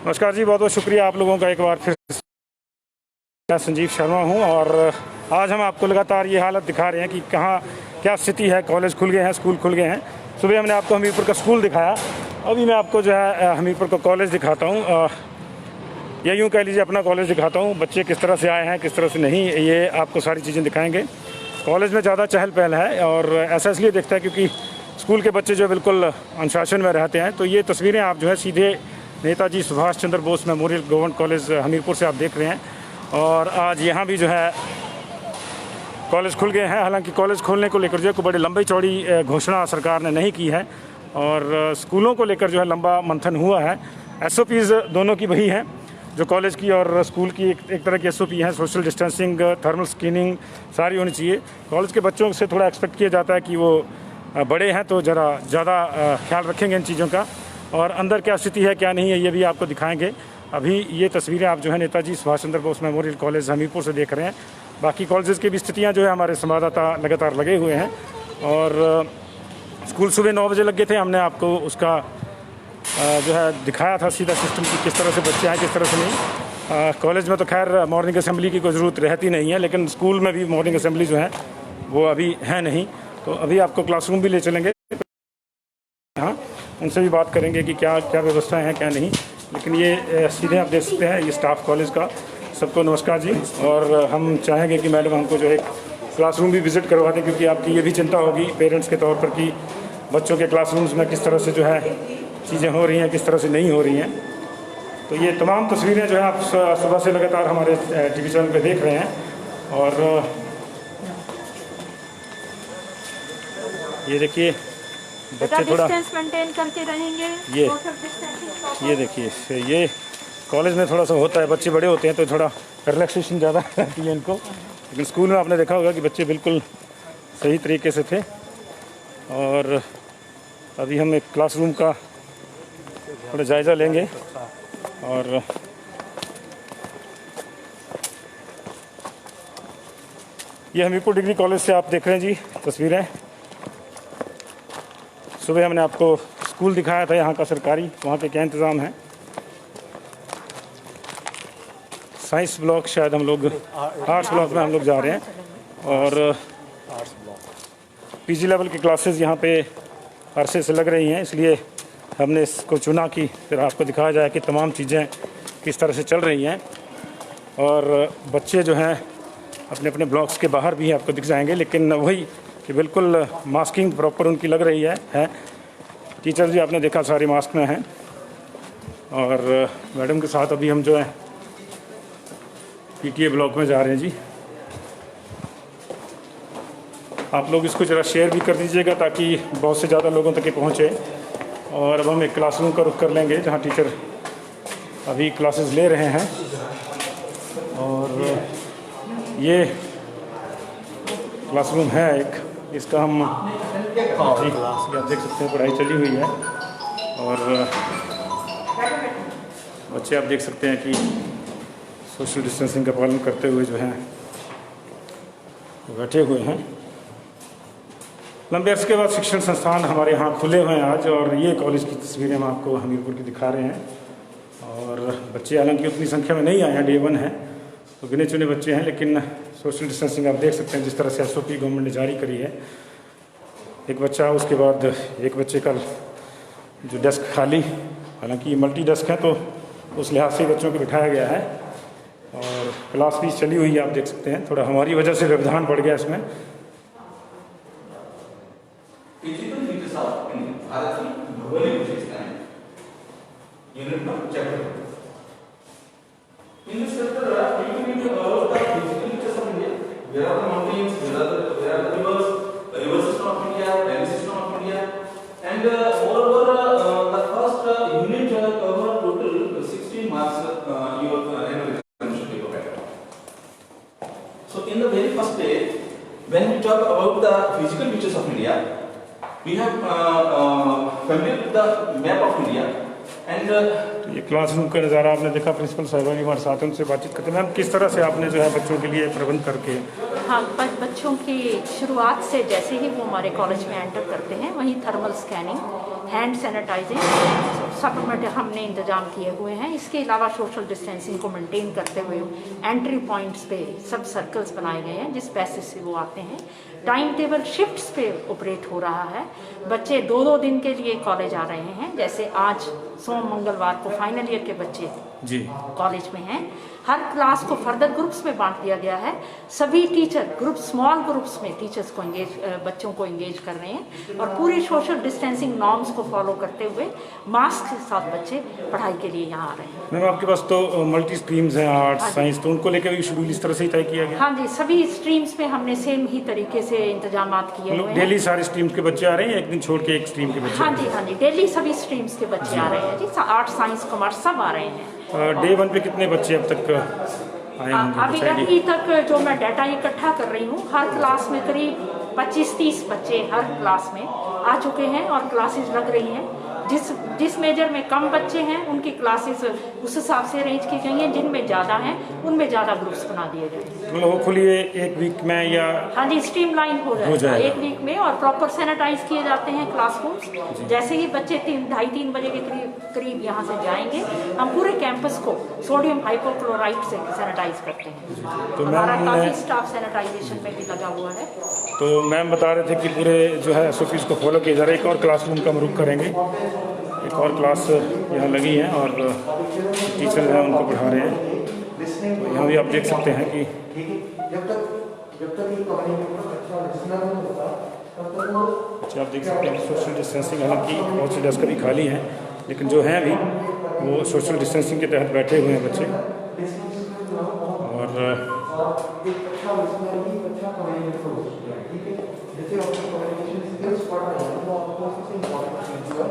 नमस्कार जी, बहुत बहुत शुक्रिया आप लोगों का एक बार फिर। मैं संजीव शर्मा हूं और आज हम आपको लगातार ये हालत दिखा रहे हैं कि कहाँ क्या स्थिति है। कॉलेज खुल गए हैं, स्कूल खुल गए हैं। सुबह हमने आपको हमीरपुर का स्कूल दिखाया, अभी मैं आपको जो है हमीरपुर का कॉलेज दिखाता हूँ, या यूँ कह लीजिए अपना कॉलेज दिखाता हूँ। बच्चे किस तरह से आए हैं, किस तरह से नहीं, ये आपको सारी चीज़ें दिखाएँगे। कॉलेज में ज़्यादा चहल पहल है और ऐसा इसलिए दिखता है क्योंकि स्कूल के बच्चे जो बिल्कुल अनुशासन में रहते हैं। तो ये तस्वीरें आप जो है सीधे Netaji Subhash Chandra Bose Memorial Government College Hamirpur से आप देख रहे हैं। और आज यहाँ भी जो है कॉलेज खुल गए हैं। हालांकि कॉलेज खोलने को लेकर जो है कोई बड़ी लंबी चौड़ी घोषणा सरकार ने नहीं की है और स्कूलों को लेकर जो है लंबा मंथन हुआ है। SOPs दोनों की वही हैं जो कॉलेज की और स्कूल की। एक तरह की SOP है, सोशल डिस्टेंसिंग, थर्मल स्क्रीनिंग सारी होनी चाहिए। कॉलेज के बच्चों से थोड़ा एक्सपेक्ट किया जाता है कि वो बड़े हैं तो ज़रा ज़्यादा ख्याल रखेंगे इन चीज़ों का। और अंदर क्या स्थिति है क्या नहीं है ये भी आपको दिखाएंगे। अभी ये तस्वीरें आप जो है नेताजी सुभाष चंद्र बोस मेमोरियल कॉलेज हमीरपुर से देख रहे हैं। बाकी कॉलेजेस की भी स्थितियाँ जो है हमारे संवाददाता लगातार लगे हुए हैं। और स्कूल सुबह 9 बजे लगे थे, हमने आपको उसका जो है दिखाया था सीधा सिस्टम की किस तरह से बच्चे आए किस तरह से नहीं। कॉलेज में तो खैर मॉर्निंग असेंबली की कोई ज़रूरत रहती नहीं है, लेकिन स्कूल में भी मॉर्निंग असेंबली जो है वो अभी है नहीं। तो अभी आपको क्लासरूम भी ले चलेंगे, हाँ उनसे भी बात करेंगे कि क्या क्या व्यवस्थाएं हैं क्या नहीं। लेकिन ये सीधे आप देख सकते हैं ये स्टाफ कॉलेज का। सबको नमस्कार जी। और हम चाहेंगे कि मैडम हमको जो है क्लासरूम भी विज़िट करवा दें, क्योंकि आपकी ये भी चिंता होगी पेरेंट्स के तौर पर कि बच्चों के क्लासरूम्स में किस तरह से जो है चीज़ें हो रही हैं, किस तरह से नहीं हो रही हैं। तो ये तमाम तस्वीरें जो है आप सुबह से लगातार हमारे TV चैनल पर देख रहे हैं। और ये देखिए बच्चे थोड़ा डिस्टेंस मेंटेन करके रहेंगे। ये देखिए ये कॉलेज में थोड़ा सा होता है, बच्चे बड़े होते हैं तो थोड़ा रिलैक्सेशन ज़्यादा रहती है इनको। लेकिन स्कूल में आपने देखा होगा कि बच्चे बिल्कुल सही तरीके से थे। और अभी हम एक क्लासरूम का थोड़ा जायज़ा लेंगे। और ये हमीरपुर डिग्री कॉलेज से आप देख रहे हैं जी तस्वीरें। सुबह हमने आपको स्कूल दिखाया था यहाँ का सरकारी, वहाँ पे क्या इंतज़ाम है। साइंस ब्लॉक शायद हम लोग आर्ट्स ब्लॉक में हम लोग जा रहे हैं। और PG लेवल की क्लासेस यहाँ पे अरसे से लग रही हैं, इसलिए हमने इसको चुना कि फिर आपको दिखाया जाए कि तमाम चीज़ें किस तरह से चल रही हैं। और बच्चे जो हैं अपने अपने ब्लॉक्स के बाहर भी आपको दिख जाएंगे, लेकिन वही कि बिल्कुल मास्किंग प्रॉपर उनकी लग रही है। टीचर्स भी आपने देखा सारे मास्क में हैं। और मैडम के साथ अभी हम जो है PTA ब्लॉक में जा रहे हैं जी। आप लोग इसको ज़रा शेयर भी कर दीजिएगा ताकि बहुत से ज़्यादा लोगों तक ये पहुँचे। और अब हम एक क्लासरूम का रुख कर लेंगे जहाँ टीचर अभी क्लासेस ले रहे हैं। और ये क्लासरूम है एक, इसका हम जी आप देख सकते हैं पढ़ाई चली हुई है। और बच्चे आप देख सकते हैं कि सोशल डिस्टेंसिंग का पालन करते हुए जो है बैठे हुए हैं। लंबे अर्से के बाद शिक्षण संस्थान हमारे यहाँ खुले हुए हैं आज। और ये कॉलेज की तस्वीरें हम आपको हमीरपुर की दिखा रहे हैं। और बच्चे हालांकि उतनी संख्या में नहीं आए हैं, Day 1 है तो गिने चुने बच्चे हैं, लेकिन सोशल डिस्टेंसिंग आप देख सकते हैं जिस तरह से SOP गवर्नमेंट ने जारी करी है। एक बच्चा, उसके बाद एक बच्चे का जो डेस्क खाली, हालांकि मल्टी डेस्क है तो उस लिहाज से बच्चों को बिठाया गया है। और क्लास भी चली हुई है आप देख सकते हैं। थोड़ा हमारी वजह से व्यवधान बढ़ गया इसमें। In the very first day, when we talk about the physical features of India, we have familiar with the map of India and ये क्लासरूम का नज़ारा आपने देखा। प्रिंसिपल साहिबा भी हमारे साथ उनसे बातचीत करते हैं। मैम किस तरह से आपने जो है बच्चों के लिए प्रबंध करके हाँ, बच्चों की शुरुआत से जैसे ही वो हमारे कॉलेज में एंटर करते हैं वहीं थर्मल स्कैनिंग, हैंड सैनिटाइजिंग सब हमने इंतजाम किए हुए हैं। इसके अलावा सोशल डिस्टेंसिंग को मेंटेन करते हुए एंट्री पॉइंट्स पे सब सर्कल्स बनाए गए हैं जिस पैसेज से वो आते हैं। टाइम टेबल शिफ्ट्स पे ऑपरेट हो रहा है। बच्चे 2-2 दिन के लिए कॉलेज आ रहे हैं। जैसे आज सोम मंगलवार को फाइनल ईयर के बच्चे जी कॉलेज में हैं। हर क्लास को फर्दर ग्रुप्स में बांट दिया गया है। सभी टीचर ग्रुप स्मॉल ग्रुप्स में टीचर्स को बच्चों को एंगेज कर रहे हैं और पूरी सोशल डिस्टेंसिंग नॉर्म्स को फॉलो करते हुए मास्क के साथ बच्चे पढ़ाई के लिए यहाँ आ रहे हैं। मैम आपके पास तो मल्टी स्ट्रीम्स हैं, आर्ट्स साइंस, तो उनको लेकर भी शेड्यूल इस तरह से ही तय किया गया? हाँ जी, सभी स्ट्रीम्स में हमने सेम ही तरीके से इंतजाम किए हुए हैं। डेली सारे स्ट्रीम्स के बच्चे आ रहे हैं, एक दिन छोड़ के एक स्ट्रीम के बच्चे? हाँ जी, डेली सभी स्ट्रीम्स के बच्चे आ रहे हैं जी। आर्ट्स साइंस कॉमर्स सब आ रहे हैं। डे 1 पे कितने बच्चे अब तक आए होंगे? अभी तक जो मैं डाटा इकट्ठा कर रही हूँ, हर क्लास में करीब 25-30 बच्चे हर क्लास में आ चुके हैं और क्लासेस लग रही हैं। जिस मेजर में कम बच्चे हैं उनकी क्लासेस उस हिसाब से अरेंज की गई हैं। जिनमें ज़्यादा हैं उनमें ज़्यादा ग्रुप्स बना दिए गए। मतलब होपफुली एक वीक में या? हाँ जी, स्ट्रीमलाइन हो जाएगा एक वीक में और प्रॉपर सैनिटाइज किए जाते हैं क्लासरूम्स। जैसे ही बच्चे 2:30-3 बजे के करीब यहाँ से जाएंगे, हम पूरे कैंपस को सोडियम हाइपोक्लोराइड से सैनिटाइज करते हैं। तो हमारा काफ़ी स्टाफ सैनिटाइजेशन में भी लगा हुआ है। तो मैम बता रहे थे कि पूरे जो है SOPs को फॉलो किया जा रहा है। एक और क्लासरूम का हम रुख करेंगे। एक और क्लास यहाँ लगी है और टीचर हैं उनको पढ़ा रहे हैं। तो यहाँ भी आप देख सकते हैं कि अच्छा, आप देख सकते हैं सोशल डिस्टेंसिंग, हालांकि बहुत सी डेस्क अभी खाली हैं लेकिन जो हैं अभी वो सोशल डिस्टेंसिंग के तहत बैठे हुए हैं बच्चे। और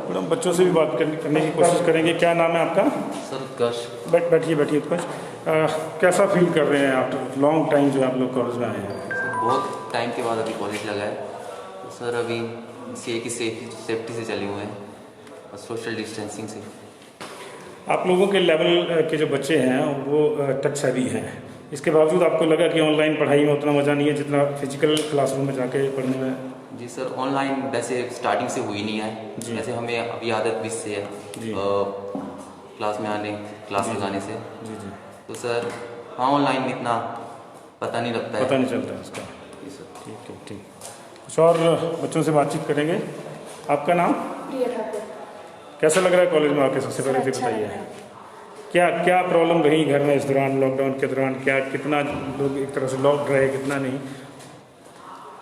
मैडम बच्चों से भी बात करने की कोशिश करेंगे। क्या नाम है आपका? सर उत्कर्ष। बैठिए उत्कर्ष। कैसा फील कर रहे हैं आफ्टर लॉन्ग टाइम जो आप लोग कॉलेज में आए हैं? सर बहुत टाइम के बाद अभी कॉलेज लगा है। तो सर अभी CA की सेफ्टी से चले हुए हैं और सोशल डिस्टेंसिंग से। आप लोगों के लेवल के जो बच्चे हैं वो टच हैवी हैं, इसके बावजूद आपको लगा कि ऑनलाइन पढ़ाई में उतना मज़ा नहीं है जितना फिजिकल क्लासरूम में जाके पढ़ने में? जी सर, ऑनलाइन वैसे स्टार्टिंग से हुई नहीं है। वैसे हमें अभी आदत भी से है क्लास में आने, क्लास लगाने से। जी जी। तो सर हाँ, ऑनलाइन में इतना पता नहीं लगता है, पता नहीं चलता है उसका। जी सर। ठीक। कुछ और बच्चों से बातचीत करेंगे। आपका नाम? प्रिया ठाकुर। कैसा लग रहा है कॉलेज में आके? सबसे पहले तो बताइए क्या प्रॉब्लम रही घर में इस दौरान, लॉकडाउन के दौरान? कितना लोग एक तरह से लॉक रहे, कितना नहीं?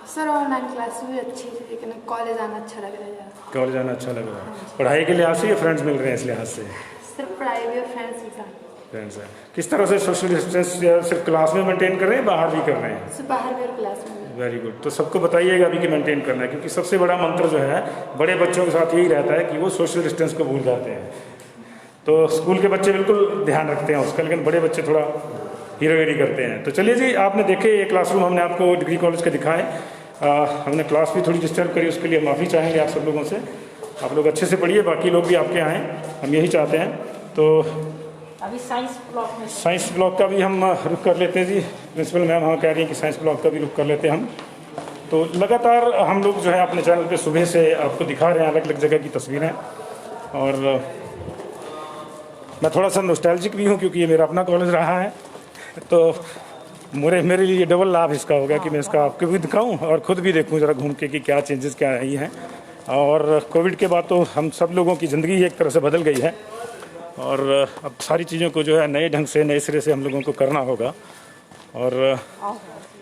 सर ऑनलाइन क्लास भी अच्छी थी लेकिन कॉलेज आना अच्छा लग रहा है। कॉलेज आना अच्छा लग रहा है। पढ़ाई के लिहाज से या फ्रेंड्स मिल रहे हैं इस लिहाज से? सिर्फ पढ़ाई भी और फ्रेंड्स के साथ। फ्रेंड्स हैं। किस तरह से सोशल डिस्टेंस सिर्फ क्लास में मेंटेन कर रहे हैं, बाहर भी कर रहे हैं? सिर्फ बाहर भी और क्लास में। Very good. तो सबको बताइएगा अभी कि मेंटेन करना है, क्योंकि सबसे बड़ा मंत्र जो है बड़े बच्चों के साथ यही रहता है कि वो सोशल डिस्टेंस को भूल जाते हैं। तो स्कूल के बच्चे बिल्कुल ध्यान रखते हैं उसका, लेकिन बड़े बच्चे थोड़ा हीरोगिरी करते हैं। तो चलिए जी, आपने देखे ये क्लासरूम हमने आपको डिग्री कॉलेज के दिखाए। हमने क्लास भी थोड़ी डिस्टर्ब करी, उसके लिए माफ़ी चाहेंगे आप सब लोगों से। आप लोग अच्छे से पढ़िए, बाकी लोग भी आपके आएँ, हम यही चाहते हैं। तो अभी साइंस ब्लॉक का भी हम रुख कर लेते हैं जी। प्रिंसिपल मैम हाँ कह रही हैं कि साइंस ब्लॉक का भी रुख कर लेते हैं हम। तो लगातार हम लोग जो है अपने चैनल पे सुबह से आपको दिखा रहे हैं अलग अलग जगह की तस्वीरें। और मैं थोड़ा सा नॉस्टैल्जिक भी हूँ क्योंकि ये मेरा अपना कॉलेज रहा है। तो मेरे लिए डबल लाभ इसका होगा कि मैं इसका आपको भी दिखाऊँ और ख़ुद भी देखूँ ज़रा घूम के कि क्या चेंजेस क्या आई हैं। और कोविड के बाद तो हम सब लोगों की ज़िंदगी एक तरह से बदल गई है और अब सारी चीज़ों को जो है नए ढंग से, नए सिरे से हम लोगों को करना होगा। और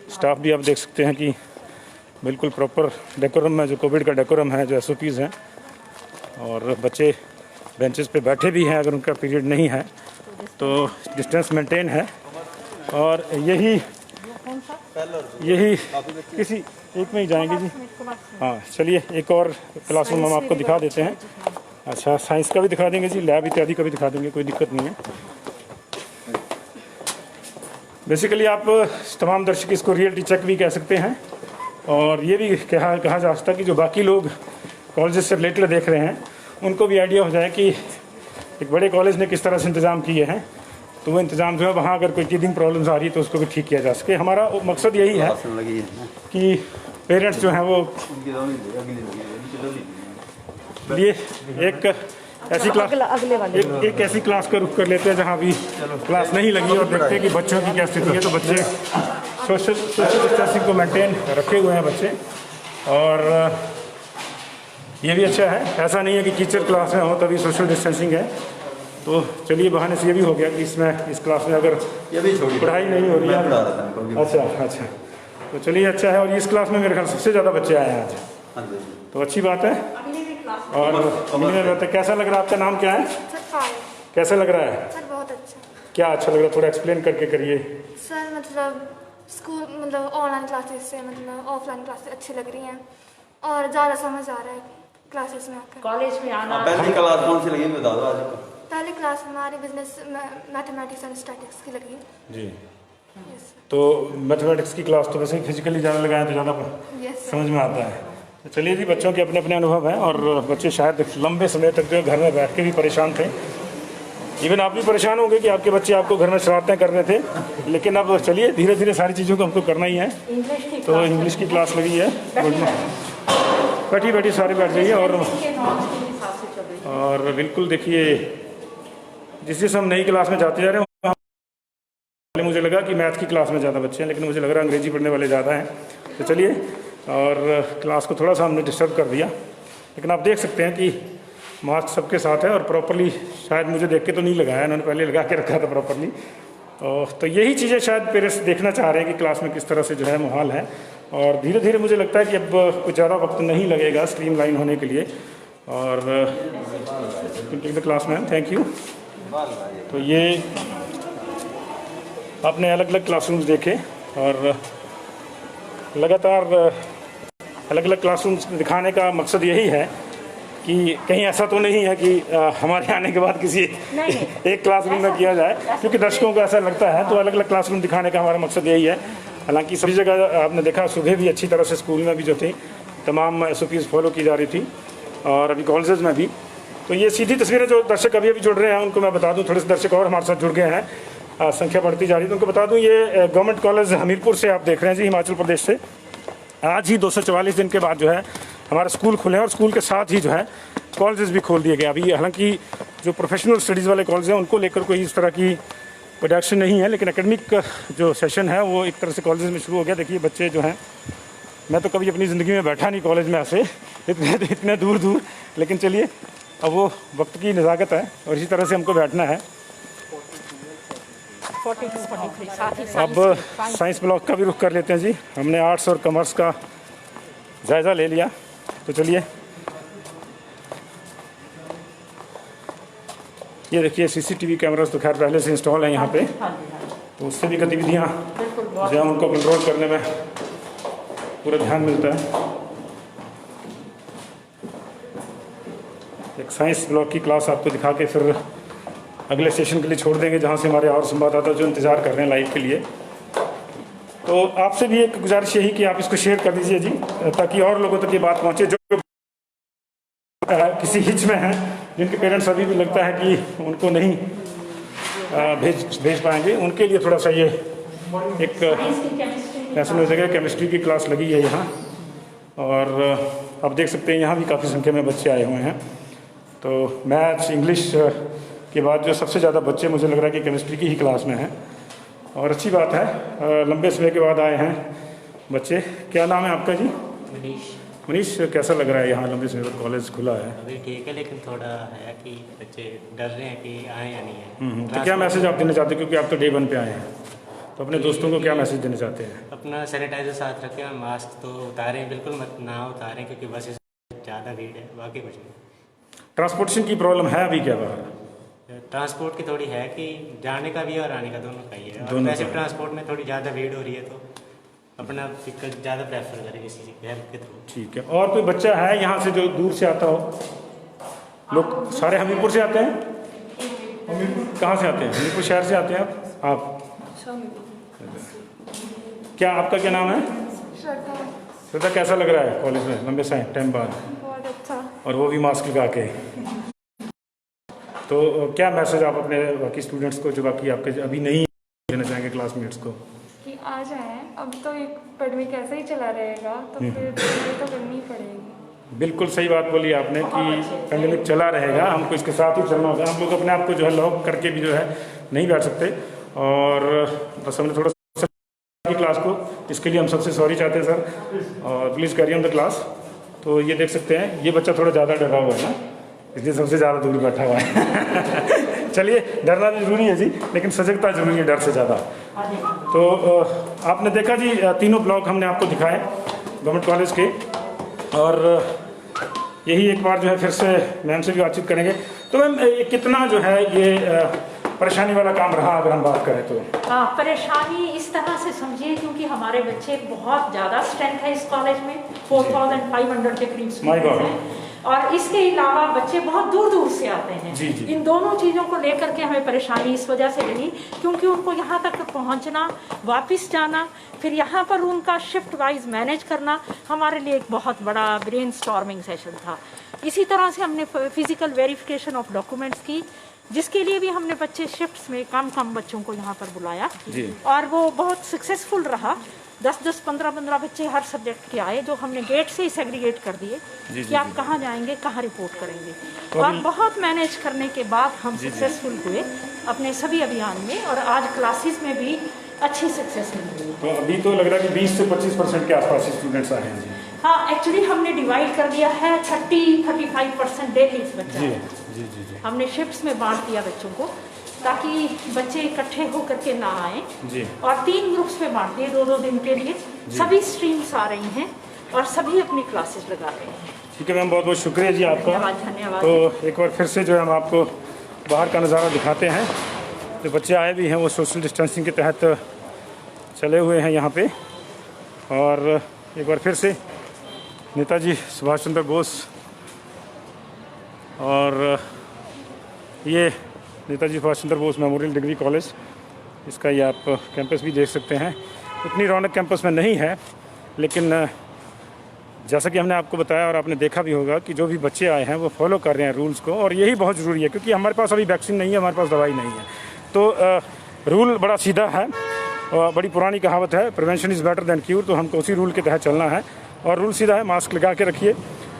स्टाफ भी आप देख सकते हैं कि बिल्कुल प्रॉपर डेकोरम में, जो कोविड का डेकोरम है, जो SOPs हैं। और बच्चे बेंचेस पे बैठे भी हैं, अगर उनका पीरियड नहीं है तो डिस्टेंस मेंटेन है। और यही किसी एक में ही जाएंगे जी। हाँ चलिए, एक और क्लासरूम हम आपको दिखा देते हैं। अच्छा, साइंस का भी दिखा देंगे जी, लैब इत्यादि का भी दिखा देंगे, कोई दिक्कत नहीं है। बेसिकली आप तमाम दर्शक इसको रियलिटी चेक भी कह सकते हैं। और ये भी कहा जा सकता है कि जो बाकी लोग कॉलेज से रिलेटेड देख रहे हैं उनको भी आइडिया हो जाए कि एक बड़े कॉलेज ने किस तरह से इंतज़ाम किए हैं। तो वो इंतज़ाम जो है वहाँ अगर कोई टीदिंग प्रॉब्लम्स आ रही है तो उसको भी ठीक किया जा सके। हमारा मकसद यही है कि पेरेंट्स जो हैं वो लिए एक ऐसी क्लास एक ऐसी क्लास का रुख कर लेते हैं जहाँ भी क्लास नहीं लगी और देखते हैं कि बच्चों की क्या स्थिति है। तो बच्चे सोशल डिस्टेंसिंग को मेंटेन रखे हुए हैं बच्चे, और ये भी अच्छा है। ऐसा नहीं है कि टीचर क्लास में हो तभी सोशल डिस्टेंसिंग है। तो चलिए बहाने से ये भी हो गया कि इसमें इस क्लास में अगर पढ़ाई नहीं हो रही है। अच्छा, तो चलिए अच्छा है। और इस क्लास में मेरे ख्याल सबसे ज़्यादा बच्चे आए हैं आज, तो अच्छी बात है। और कैसा लग रहा है? आपका नाम क्या है? सर कैसा लग रहा है? सर बहुत अच्छा। क्या अच्छा लग रहा है? थोड़ा एक्सप्लेन करके करिए। सर मतलब स्कूल मतलब ऑनलाइन क्लासेस से मतलब ऑफलाइन क्लासेस अच्छी लग रही हैं और ज़्यादा समझ आ रहा है क्लासेस में आकर। कॉलेज में आना। पहली क्लास कौन सी लगी बता दो आज? पहली क्लास हमारी बिजनेस मैथमेटिक्स एंड स्टैटिक्स की लगी जी। यस तो मैथमेटिक्स की क्लास तो वैसे ही फिजिकली ज़्यादा लगाएं तो ज़्यादा यस समझ में आता है। तो चलिए जी, बच्चों के अपने अपने अनुभव हैं और बच्चे शायद लंबे समय तक जो घर में बैठ के भी परेशान थे। इवन आप भी परेशान होंगे कि आपके बच्चे आपको घर में शरारतें कर रहे थे, लेकिन अब चलिए धीरे धीरे सारी चीज़ों को हमको करना ही है। तो इंग्लिश की क्लास लगी है, बैठी सारे बैठ जाइए। और बिल्कुल देखिए, जिस हम नई क्लास में जाते जा रहे हैं मुझे लगा कि मैथ की क्लास में ज़्यादा बच्चे हैं, लेकिन मुझे लग रहा है अंग्रेजी पढ़ने वाले ज़्यादा हैं। तो चलिए, और क्लास को थोड़ा सा हमने डिस्टर्ब कर दिया, लेकिन आप देख सकते हैं कि मास्क सबके साथ है और प्रॉपरली शायद मुझे देख के तो नहीं लगाया, इन्होंने पहले लगा के रखा था प्रॉपरली। तो यही चीज़ें शायद पेरेंट्स देखना चाह रहे हैं कि क्लास में किस तरह से जो है माहौल है। और धीरे धीरे मुझे लगता है कि अब कुछ ज़्यादा वक्त नहीं लगेगा स्ट्रीम लाइन होने के लिए। और क्लास में थैंक यू। तो ये आपने अलग अलग क्लासरूम्स देखे और लगातार अलग अलग क्लासरूम्स दिखाने का मकसद यही है कि कहीं ऐसा तो नहीं है कि हमारे आने के बाद किसी एक क्लासरूम में किया जाए, क्योंकि दर्शकों को ऐसा लगता है। तो अलग अलग क्लासरूम दिखाने का हमारा मकसद यही है। हालांकि सभी जगह आपने देखा सुबह भी अच्छी तरह से स्कूल में भी जो थी तमाम SOPs फॉलो की जा रही थी और अभी कॉलेजेस में भी। तो ये सीधी तस्वीरें जो दर्शक अभी जुड़ रहे हैं उनको मैं बता दूं, थोड़े से दर्शक और हमारे साथ जुड़ गए हैं, संख्या बढ़ती जा रही है। तो उनको बता दूं, ये गवर्नमेंट कॉलेज हमीरपुर से आप देख रहे हैं जी, हिमाचल प्रदेश से। आज ही 244 दिन के बाद जो है हमारे स्कूल खुले हैं और स्कूल के साथ ही जो है कॉलेजेस भी खोल दिए गए। अभी हालांकि जो प्रोफेशनल स्टडीज़ वाले कॉलेज हैं उनको लेकर कोई इस तरह की प्रोडक्शन नहीं है, लेकिन एकेडमिक जो सेशन है वो एक तरह से कॉलेज में शुरू हो गया। देखिए बच्चे जो हैं, मैं तो कभी अपनी ज़िंदगी में बैठा नहीं कॉलेज में ऐसे इतने दूर, लेकिन चलिए अब वो वक्त की नज़ाकत है और इसी तरह से हमको बैठना है। अब साइंस ब्लॉक का भी रुख कर लेते हैं जी। हमने आर्ट्स और कॉमर्स का जायज़ा ले लिया, तो चलिए ये देखिए CCTV कैमरास तो खैर पहले से इंस्टॉल है यहाँ पे, तो उससे भी गतिविधियाँ जो है उनको कंट्रोल करने में पूरा ध्यान मिलता है। एक साइंस ब्लॉक की क्लास आपको दिखा के फिर अगले स्टेशन के लिए छोड़ देंगे, जहाँ से हमारे और संवाददाता जो इंतज़ार कर रहे हैं लाइव के लिए। तो आपसे भी एक गुजारिश यही कि आप इसको शेयर कर दीजिए जी, ताकि और लोगों तक ये बात पहुँचे जो किसी हिच में हैं, जिनके पेरेंट्स अभी भी लगता है कि उनको नहीं भेज पाएंगे, उनके लिए थोड़ा सा ये एक नेशनल जगह केमिस्ट्री की क्लास लगी है यहाँ। और आप देख सकते हैं यहाँ भी काफ़ी संख्या में बच्चे आए हुए हैं। तो मैथ्स इंग्लिश के बाद जो सबसे ज़्यादा बच्चे मुझे लग रहा है कि केमिस्ट्री की ही क्लास में हैं, और अच्छी बात है, लंबे समय के बाद आए हैं बच्चे। क्या नाम है आपका जी? मनीष। कैसा लग रहा है यहाँ लंबे समय बाद कॉलेज खुला है? अभी ठीक है, लेकिन थोड़ा है कि बच्चे डर रहे हैं कि आए या नहीं है। तो क्या मैसेज आप देना चाहते हैं, क्योंकि आप तो डे 1 पे आए हैं, तो अपने दोस्तों को क्या मैसेज देना चाहते हैं? अपना सैनिटाइजर साथ रखें और मास्क तो उतारें, बिल्कुल मत ना उतारें, क्योंकि बस ज़्यादा भीड़ है, बाकी कुछ नहीं। ट्रांसपोर्टेशन की प्रॉब्लम है अभी क्या बाहर? ट्रांसपोर्ट की थोड़ी है कि जाने का भी और आने का दोनों का ही है, और दोनों वैसे का। ट्रांसपोर्ट में थोड़ी ज़्यादा भीड़ हो रही है, तो अपना टिकट ज़्यादा प्रेफर करें किसी हेल्प के थ्रू। ठीक है। और कोई बच्चा है यहाँ से जो दूर से आता हो? लोग सारे हमीरपुर से आते हैं? कहाँ से आते हैं? हमीरपुर शहर से आते हैं आप? क्या आपका क्या नाम है? श्रद्धा। कैसा लग रहा है कॉलेज में लंबे टाइम बाद? बहुत अच्छा। और वो भी मास्क लगा के। तो क्या मैसेज आप अपने बाकी स्टूडेंट्स को जो बाकी आपके अभी नहीं देना चाहेंगे क्लासमेट्स को? कि आ जाएं, अब तो एक पैंडेमिक ऐसे ही चला रहेगा तो फिर तैयारी तो करनी ही पड़ेगी। बिल्कुल सही बात बोली आपने कि पैंडेमिक चला रहेगा, हमको इसके साथ ही चलना होगा। हम लोग अपने आप को जो है लॉक करके भी जो है नहीं बैठ सकते, और बस हमने थोड़ा सा की क्लास को, इसके लिए हम सबसे सॉरी चाहते हैं सर, और please carry on the class. तो ये देख सकते हैं ये बच्चा थोड़ा ज़्यादा डरा हुआ है ना, इसलिए सबसे ज़्यादा दूर बैठा हुआ है। चलिए, डरना भी जरूरी है जी, लेकिन सजगता जरूरी है डर से ज़्यादा। तो आपने देखा जी, तीनों ब्लॉक हमने आपको दिखाए गवर्नमेंट कॉलेज के, और यही एक बार जो है फिर से मैम से भी बातचीत करेंगे। तो मैम, कितना जो है ये परेशानी वाला काम रहा अगर हम बात करें तो? परेशानी इस तरह से समझिए, क्योंकि हमारे बच्चे बहुत ज़्यादा स्ट्रेंथ है इस कॉलेज में, 4500 के करीब स्टूडेंट्स हैं, और इसके अलावा बच्चे बहुत दूर दूर से आते हैं। जी जी। इन दोनों चीज़ों को लेकर के हमें परेशानी इस वजह से रही, क्योंकि उनको यहाँ तक पहुँचना, वापस जाना, फिर यहाँ पर उनका शिफ्ट वाइज मैनेज करना हमारे लिए एक बहुत बड़ा ब्रेन स्टॉर्मिंग सेशन था। इसी तरह से हमने फिजिकल वेरिफिकेशन ऑफ डॉक्यूमेंट्स की, जिसके लिए भी हमने बच्चे शिफ्ट्स में कम बच्चों को यहाँ पर बुलाया, और वो बहुत सक्सेसफुल रहा। 10-10, 15-15 बच्चे हर सब्जेक्ट के आए, जो हमने गेट से ही सेग्रीगेट कर दिए कि आप कहाँ जाएंगे, कहाँ रिपोर्ट करेंगे, और बहुत मैनेज करने के बाद हम सक्सेसफुल हुए अपने सभी अभियान में, और आज क्लासेस में भी अच्छी सक्सेस मिली। तो अभी तो लग रहा है कि 20 से 25% के आसपास स्टूडेंट्स आए हैं जी। हाँ, एक्चुअली हमने डिवाइड कर दिया है, 30-35% डेली बच्चा जी है। जी जी जी। हमने शिफ्ट्स में बांट दिया बच्चों को, ताकि बच्चे इकट्ठे होकर के ना आए जी। और 3 ग्रुप्स में बांट दिए 2-2 दिन के लिए। सभी स्ट्रीम्स आ रही हैं और सभी अपनी क्लासेस लगा रहे हैं। ठीक है मैम, बहुत बहुत शुक्रिया जी आपका। धन्यवाद। तो एक बार फिर से जो है हम आपको बाहर का नज़ारा दिखाते हैं। जो बच्चे आए भी हैं वो सोशल डिस्टेंसिंग के तहत चले हुए हैं यहाँ पे, और एक बार फिर से नेताजी सुभाष चंद्र बोस, और ये Netaji Subhash Chandra Bose memorial degree college, इसका ये आप कैंपस भी देख सकते हैं। उतनी रौनक कैंपस में नहीं है, लेकिन जैसा कि हमने आपको बताया और आपने देखा भी होगा कि जो भी बच्चे आए हैं वो फॉलो कर रहे हैं रूल्स को, और यही बहुत ज़रूरी है, क्योंकि हमारे पास अभी वैक्सीन नहीं है, हमारे पास दवाई नहीं है। तो रूल बड़ा सीधा है, बड़ी पुरानी कहावत है, prevention is better than cure. तो हमको उसी रूल के तहत चलना है, और रूल सीधा है, मास्क लगा के रखिए,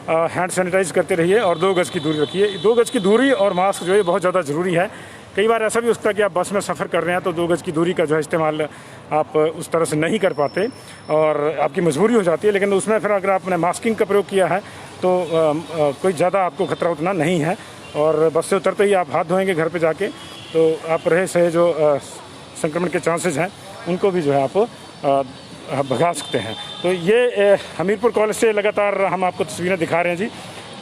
हैंड सैनिटाइज करते रहिए, और 2 गज की दूरी रखिए। 2 गज की दूरी और मास्क जो है बहुत ज़्यादा ज़रूरी है। कई बार ऐसा भी होता है कि आप बस में सफ़र कर रहे हैं तो 2 गज की दूरी का जो है इस्तेमाल आप उस तरह से नहीं कर पाते, और आपकी मजबूरी हो जाती है। लेकिन उसमें फिर अगर आपने मास्किंग का प्रयोग किया है तो कोई ज़्यादा आपको खतरा उतना नहीं है, और बस से उतरते ही आप हाथ धोएंगे घर पे जाके, तो आप रहे सहे जो संक्रमण के चांसेस हैं उनको भी जो है आप भगा सकते हैं। तो ये हमीरपुर कॉलेज से लगातार हम आपको तस्वीरें दिखा रहे हैं जी,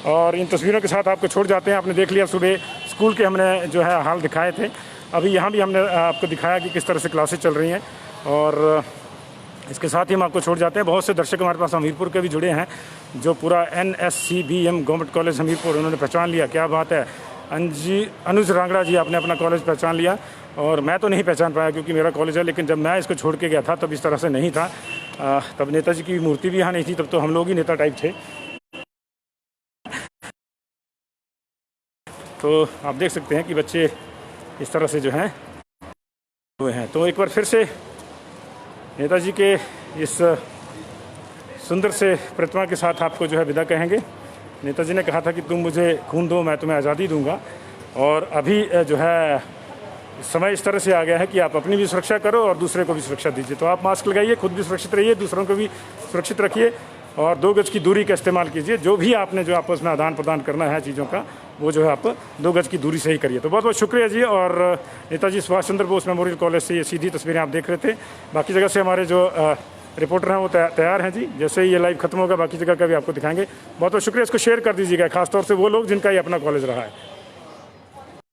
और इन तस्वीरों के साथ आपको छोड़ जाते हैं। आपने देख लिया सुबह स्कूल के हमने जो है हाल दिखाए थे, अभी यहाँ भी हमने आपको दिखाया कि किस तरह से क्लासेस चल रही हैं, और इसके साथ ही हम आपको छोड़ जाते हैं। बहुत से दर्शक हमारे पास हमीरपुर के भी जुड़े हैं, जो पूरा NSCBM गवर्नमेंट कॉलेज हमीरपुर उन्होंने पहचान लिया। क्या बात है अनुज रांगड़ा जी, आपने अपना कॉलेज पहचान लिया, और मैं तो नहीं पहचान पाया क्योंकि मेरा कॉलेज है, लेकिन जब मैं इसको छोड़ के गया था तब इस तरह से नहीं था। तब नेताजी की मूर्ति भी यहाँ नहीं थी, तब तो हम लोग ही नेता टाइप थे। तो आप देख सकते हैं कि बच्चे इस तरह से जो हैं हुए हैं। तो एक बार फिर से नेताजी के इस सुंदर से प्रतिमा के साथ आपको जो है विदा कहेंगे। नेताजी ने कहा था कि तुम मुझे खून दो, मैं तुम्हें आज़ादी दूंगा, और अभी जो है समय इस तरह से आ गया है कि आप अपनी भी सुरक्षा करो और दूसरे को भी सुरक्षा दीजिए। तो आप मास्क लगाइए, खुद भी सुरक्षित रहिए, दूसरों को भी सुरक्षित रखिए, और 2 गज की दूरी का इस्तेमाल कीजिए। जो भी आपने जो आपस में आदान प्रदान करना है चीज़ों का, वो जो है आप 2 गज की दूरी से ही करिए। तो बहुत बहुत शुक्रिया जी। और नेताजी सुभाष चंद्र बोस मेमोरियल कॉलेज से ये सीधी तस्वीरें आप देख रहे थे। बाकी जगह से हमारे जो रिपोर्टर हैं वो तैयार हैं जी। जैसे ही ये लाइव खत्म होगा बाकी जगह का भी आपको दिखाएंगे। बहुत बहुत शुक्रिया। इसको शेयर कर दीजिएगा, खासतौर से वो लोग जिनका ये अपना कॉलेज रहा है।